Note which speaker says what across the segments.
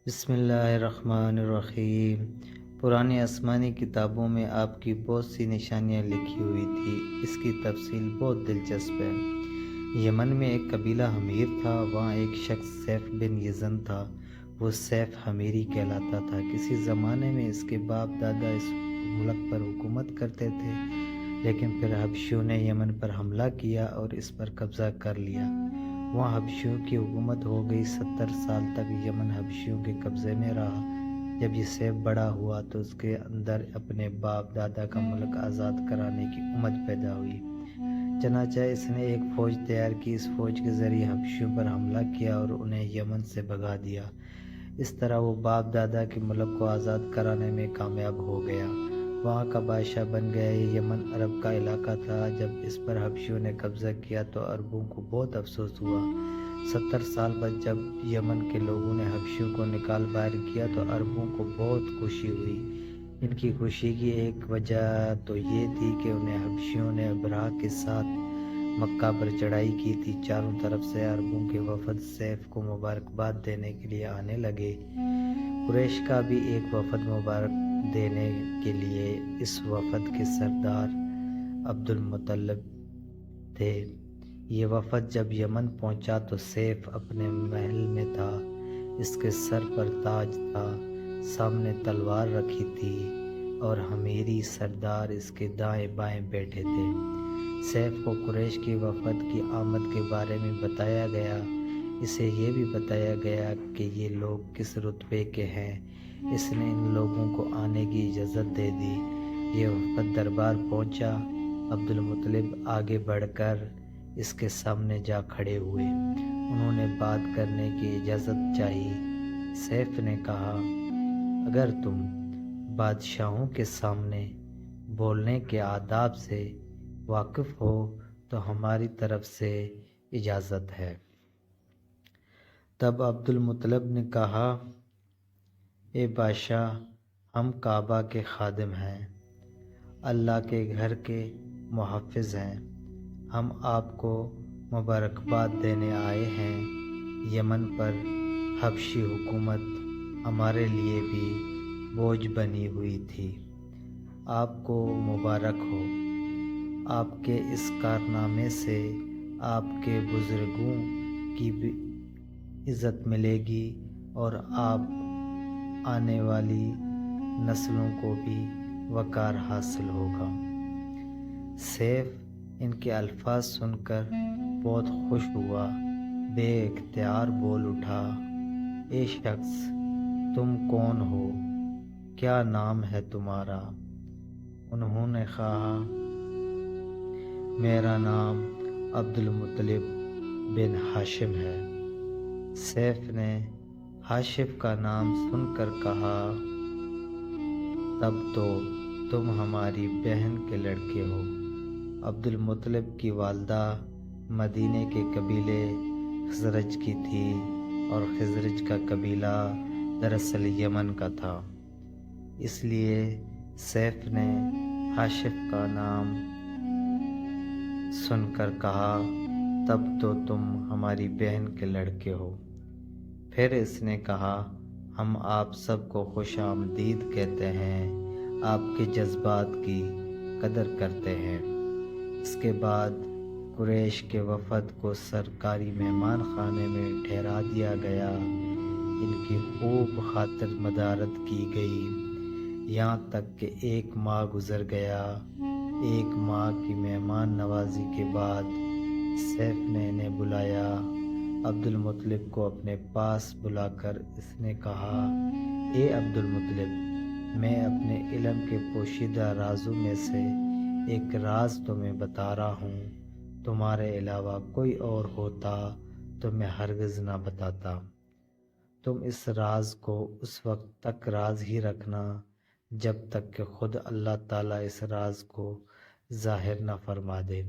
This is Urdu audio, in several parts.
Speaker 1: بسم اللہ الرحمن الرحیم۔ پرانی آسمانی کتابوں میں آپ کی بہت سی نشانیاں لکھی ہوئی تھی۔ اس کی تفصیل بہت دلچسپ ہے۔ یمن میں ایک قبیلہ حمیر تھا۔ وہاں ایک شخص سیف بن یزن تھا۔ وہ سیف حمیری کہلاتا تھا۔ کسی زمانے میں اس کے باپ دادا اس ملک پر حکومت کرتے تھے، لیکن پھر حبشیوں نے یمن پر حملہ کیا اور اس پر قبضہ کر لیا۔ وہاں حبشیوں کی حکومت ہو گئی۔ 70 سال تک یمن حبشیوں کے قبضے میں رہا۔ جب یہ سیف بڑا ہوا تو اس کے اندر اپنے باپ دادا کا ملک آزاد کرانے کی امید پیدا ہوئی۔ چنانچہ اس نے ایک فوج تیار کی۔ اس فوج کے ذریعے حبشیوں پر حملہ کیا اور انہیں یمن سے بھگا دیا۔ اس طرح وہ باپ دادا کے ملک کو آزاد کرانے میں کامیاب ہو گیا۔ وہاں کا بادشاہ بن گیا۔ یہ یمن عرب کا علاقہ تھا۔ جب اس پر حبشیوں نے قبضہ کیا تو عربوں کو بہت افسوس ہوا۔ 70 سال بعد جب یمن کے لوگوں نے حبشیوں کو نکال باہر کیا تو عربوں کو بہت خوشی ہوئی۔ ان کی خوشی کی ایک وجہ تو یہ تھی کہ انہیں حبشیوں نے ابرہہ کے ساتھ مکہ پر چڑھائی کی تھی۔ چاروں طرف سے عربوں کے وفد سیف کو مبارکباد دینے کے لیے آنے لگے۔ قریش کا بھی ایک وفد مبارک دینے کے لیے۔ اس وفد کے سردار عبد المطلب تھے۔ یہ وفد جب یمن پہنچا تو سیف اپنے محل میں تھا۔ اس کے سر پر تاج تھا، سامنے تلوار رکھی تھی اور حمیری سردار اس کے دائیں بائیں بیٹھے تھے۔ سیف کو قریش کی وفد کی آمد کے بارے میں بتایا گیا۔ اسے یہ بھی بتایا گیا کہ یہ لوگ کس رتبے کے ہیں۔ اس نے ان لوگوں کو آنے کی اجازت دے دی۔ یہ وفد دربار پہنچا۔ عبد المطلب آگے بڑھ کر اس کے سامنے جا کھڑے ہوئے۔ انہوں نے بات کرنے کی اجازت چاہی۔ سیف نے کہا، اگر تم بادشاہوں کے سامنے بولنے کے آداب سے واقف ہو تو ہماری طرف سے اجازت ہے۔ تب عبد المطلب نے کہا، اے بادشاہ، ہم کعبہ کے خادم ہیں، اللہ کے گھر کے محافظ ہیں۔ ہم آپ کو مبارکباد دینے آئے ہیں۔ یمن پر حبشی حکومت ہمارے لیے بھی بوجھ بنی ہوئی تھی۔ آپ کو مبارک ہو۔ آپ کے اس کارنامے سے آپ کے بزرگوں کی بھی عزت ملے گی اور آپ آنے والی نسلوں کو بھی وقار حاصل ہوگا۔ سیف ان کے الفاظ سن کر بہت خوش ہوا۔ بے اختیار بول اٹھا، اے شخص، تم کون ہو؟ کیا نام ہے تمہارا؟ انہوں نے کہا، میرا نام عبد المطلب بن ہاشم ہے۔ سیف نے ہاشم کا نام سن کر کہا، تب تو تم ہماری بہن کے لڑکے ہو۔ عبد المطلب کی والدہ مدینے کے قبیلے خزرج کی تھی اور خزرج کا قبیلہ دراصل یمن کا تھا۔ اس لیے سیف نے ہاشم کا نام سن کر کہا، تب تو تم ہماری بہن کے لڑکے ہو۔ پھر اس نے کہا، ہم آپ سب کو خوش آمدید کہتے ہیں، آپ کے جذبات کی قدر کرتے ہیں۔ اس کے بعد قریش کے وفد کو سرکاری مہمان خانے میں ٹھہرا دیا گیا۔ ان کی خوب خاطر مدارت کی گئی، یہاں تک کہ 1 ماہ گزر گیا۔ 1 ماہ کی مہمان نوازی کے بعد سیف نے انہیں بلایا۔ عبد المطلب کو اپنے پاس بلا کر اس نے کہا، اے عبد المطلب، میں اپنے علم کے پوشیدہ رازوں میں سے ایک راز تمہیں بتا رہا ہوں۔ تمہارے علاوہ کوئی اور ہوتا تو میں ہرگز نہ بتاتا۔ تم اس راز کو اس وقت تک راز ہی رکھنا جب تک کہ خود اللہ تعالیٰ اس راز کو ظاہر نہ فرما دے۔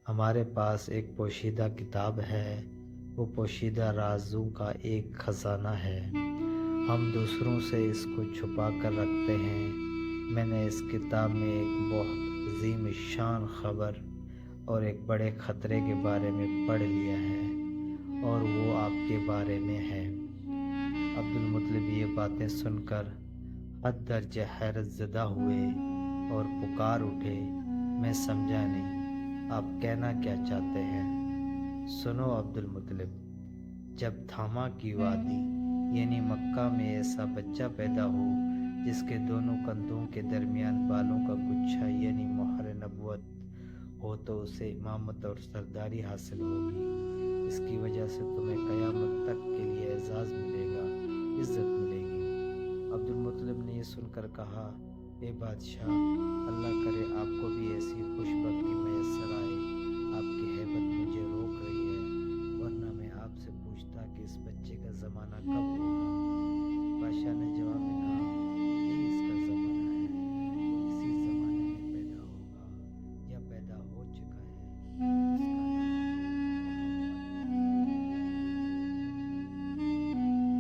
Speaker 1: ہمارے پاس ایک پوشیدہ کتاب ہے، وہ پوشیدہ رازوں کا ایک خزانہ ہے۔ ہم دوسروں سے اس کو چھپا کر رکھتے ہیں۔ میں نے اس کتاب میں ایک بہت عظیم شان خبر اور ایک بڑے خطرے کے بارے میں پڑھ لیا ہے، اور وہ آپ کے بارے میں ہے۔ عبد المطلب باتیں سن کر حد درجہ حیرت زدہ ہوئے اور پکار اٹھے، میں سمجھا نہیں، آپ کہنا کیا چاہتے ہیں؟ سنو عبد المطلب، جب دھاما کی وادی یعنی مکہ میں ایسا بچہ پیدا ہو جس کے دونوں کندھوں کے درمیان بالوں کا گچھا یعنی مہر نبوت ہو تو اسے امامت اور سرداری حاصل ہوگی۔ اس کی وجہ سے تمہیں قیامت تک کے لیے اعزاز ملے گا، عزت ملے گی۔ عبد المطلب نے یہ سن کر کہا، اے بادشاہ، اللہ کرے آپ کو بھی ایسی خوش بختی میسر آئے